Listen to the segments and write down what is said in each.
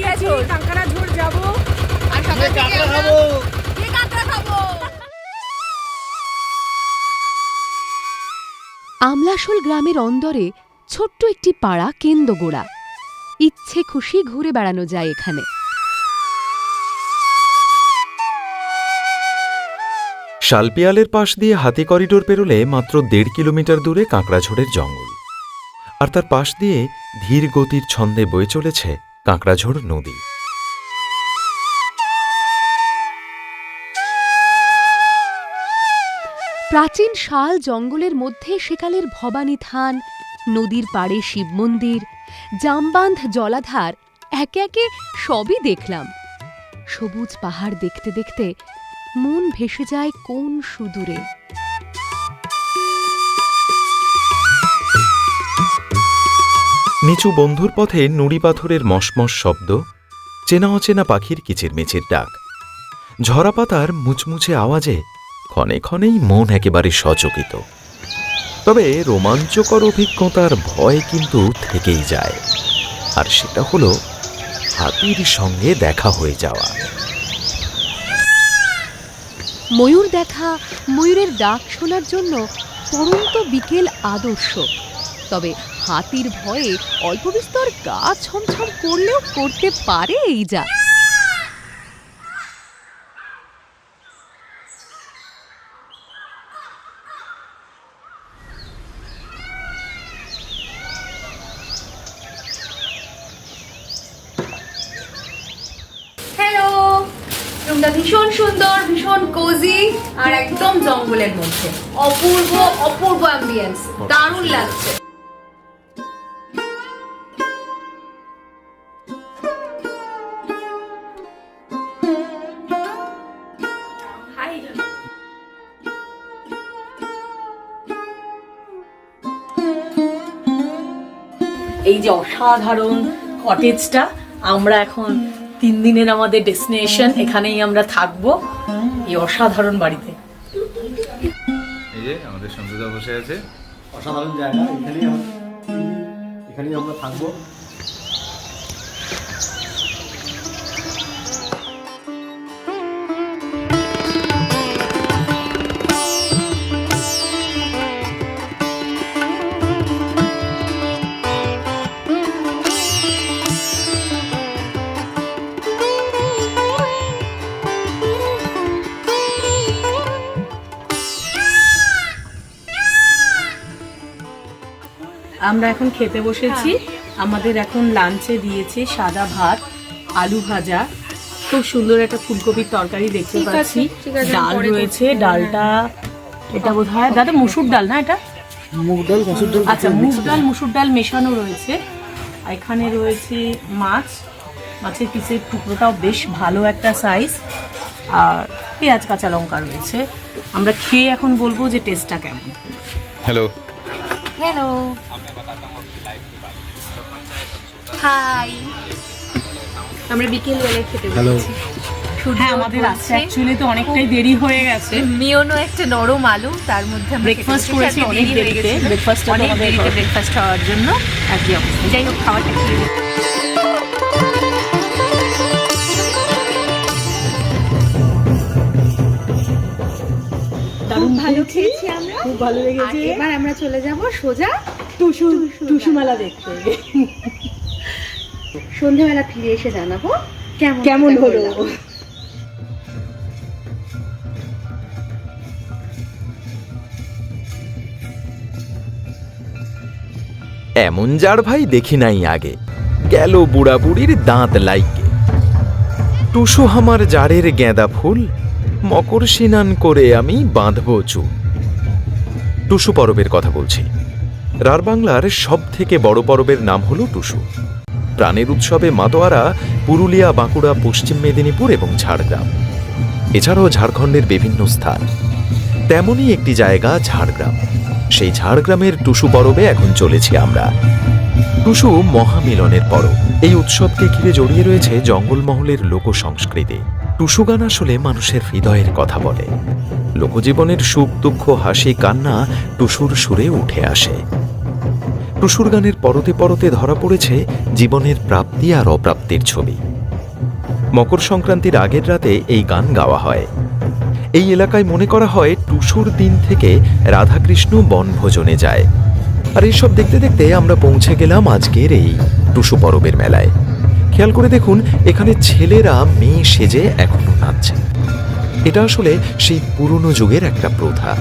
কাঁকড়া ঝোল যাবো আর সকাল থেকে আমরা কাঁকড়া খাবো। আমলাশোল গ্রামের অন্দরে ছোট্ট একটি পাড়া কেন্দ্রগোড়া। ইচ্ছে খুশি ঘুরে বেড়ানো যায় এখানে। শালপিয়ালের পাশ দিয়ে হাতি করিডোর পেরোলে মাত্র 1.5 কিলোমিটার দূরে কাঁকড়াঝোড়ের জঙ্গল, আর তার পাশ দিয়ে ধীর গতির ছন্দে বয়ে চলেছে কাঁকড়াঝোড় নদী। প্রাচীন শাল জঙ্গলের মধ্যে সেকালের ভবানী থান, নদীর পাড়ে শিব মন্দির, জামবাঁধ জলাধার একে একে সবই দেখলাম। সবুজ পাহাড় দেখতে দেখতে মন ভেসে যায় কোন সুদূরে। নিচু বন্ধুর পথে নুড়ি পাথরের মশমশ শব্দ, চেনা অচেনা পাখির কিচিরমিচির ডাক, ঝরা পাতার মুচমুচে আওয়াজে ক্ষণে ক্ষণেই মন একেবারে সচকিত। তবে রোমাঞ্চকর অভিজ্ঞতার ভয় কিন্তু থেকেই যায়, আর সেটা হলো হাতির সঙ্গে দেখা হয়ে যাওয়া। ময়ূর দেখা, ময়ূরের ডাক শোনার জন্য পরন্ত বিকেল আদর্শ। তবে হাতির ভয়ে অল্প বিস্তর গা ছমছম করলেও করতে পারে এই যা। হ্যালো, রুমটা ভীষণ সুন্দর, ভীষণ কোজি, আর একদম জঙ্গলের মধ্যে। অপূর্ব অপূর্ব অ্যাম্বিয়েন্স, দারুণ লাগছে। এই যে অসাধারণ কটেজটা, আমরা এখন 3 দিনের আমাদের ডেস্টিনেশন, এখানেই আমরা থাকবো এই অসাধারণ বাড়িতে। এই যে আমাদের সন্ধ্যা বসে আছে, অসাধারণ জায়গা, এখানেই আমরা থাকবো। আমরা এখন খেতে বসেছি। আমাদের এখন লাঞ্চে দিয়েছে সাদা ভাত, আলু ভাজা, খুব সুন্দর একটা ফুলকপির তরকারি দেখতে পাচ্ছি, ডাল রয়েছে। ডালটা এটা বোধ হয় দাদা মুসুর ডাল, না এটা মুগ ডাল, মসুর ডাল। আচ্ছা, মুসুর ডাল মেশানো রয়েছে। এখানে রয়েছে মাছ, মাছের পিসের টুকরোটাও বেশ ভালো একটা সাইজ, আর পেঁয়াজ কাঁচা লঙ্কা রয়েছে। আমরা খেয়ে এখন বলবো যে টেস্টটা কেমন। Hello hello, hi. আমরা বিকেল বেলায় খেতে বসেছি। হ্যাঁ, আমাদের আজকে অ্যাকচুয়ালি তো অনেকটাই দেরি হয়ে গেছে। মিওনো একটা নরম আলু, তার মধ্যে ব্রেকফাস্ট করেছি অনেক দেরিতে, ব্রেকফাস্ট হওয়ার জন্য একই অবস্থা। যাই হোক, খাবারটা খেয়ে নিই। দারুণ ভালো খেয়েছি আমরা, খুব ভালো লেগেছে। এবার আমরা চলে যাব সোজা টুসুমালা দেখতে। সন্ধ্যাবেলা ফিরে এসে জানাবো কেমন হলো। এমন যার ভাই দেখি নাই আগে, গেল বুড়া বুড়ির দাঁত লাইকে। টুসু হামার জাড়ের গেঁদা ফুল, মকর স্নান করে আমি বাঁধব চুল। টুসু পরবের কথা বলছি। রারবাংলার সব থেকে বড় পরবের নাম হল টুসু। প্রাণের উৎসবে মাতোয়ারা পুরুলিয়া, বাঁকুড়া, পশ্চিম মেদিনীপুর এবং ঝাড়গ্রাম, এছাড়াও ঝাড়খণ্ডের বিভিন্ন স্থান। তেমনই একটি জায়গা ঝাড়গ্রাম। সেই ঝাড়গ্রামের টুসু পরবে এখন চলেছি আমরা। টুসু মহামিলনের পরব। এই উৎসবকে ঘিরে জড়িয়ে রয়েছে জঙ্গলমহলের লোক সংস্কৃতি। টুসু গান আসলে মানুষের হৃদয়ের কথা বলে। লোকজীবনের সুখ দুঃখ, হাসি কান্না টুসুর সুরে উঠে আসে। টুসুর গানের পরতে পরতে ধরা পড়েছে জীবনের প্রাপ্তি আর অপ্রাপ্তির ছবি। মকর সংক্রান্তির আগের রাতে এই গান গাওয়া হয়। এই এলাকায় মনে করা হয় টুসুর দিন থেকে রাধাকৃষ্ণ বনভোজনে যায়। আর এইসব দেখতে দেখতে আমরা পৌঁছে গেলাম আজকের এই টুসু পরবের মেলায়। খেয়াল করে দেখুন, এখানে ছেলেরা মেয়ে সেজে এখনো নাচছে। এটা আসলে সেই পুরনো যুগের একটা প্রথা,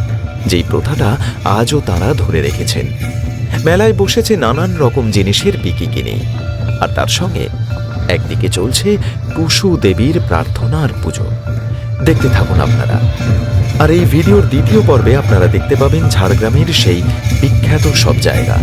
যেই প্রথাটা আজও তারা ধরে রেখেছেন। মেলায় বসেছে নানান রকম জিনিসের বিকিকিনি, আর তার সঙ্গে একদিকে চলছে টুসু দেবীর প্রার্থনা আর পুজো। দেখতে থাকুন আপনারা। আর এই ভিডিওর দ্বিতীয় পর্বে আপনারা দেখতে পাবেন ঝাড়গ্রামের সেই বিখ্যাত সব জায়গা।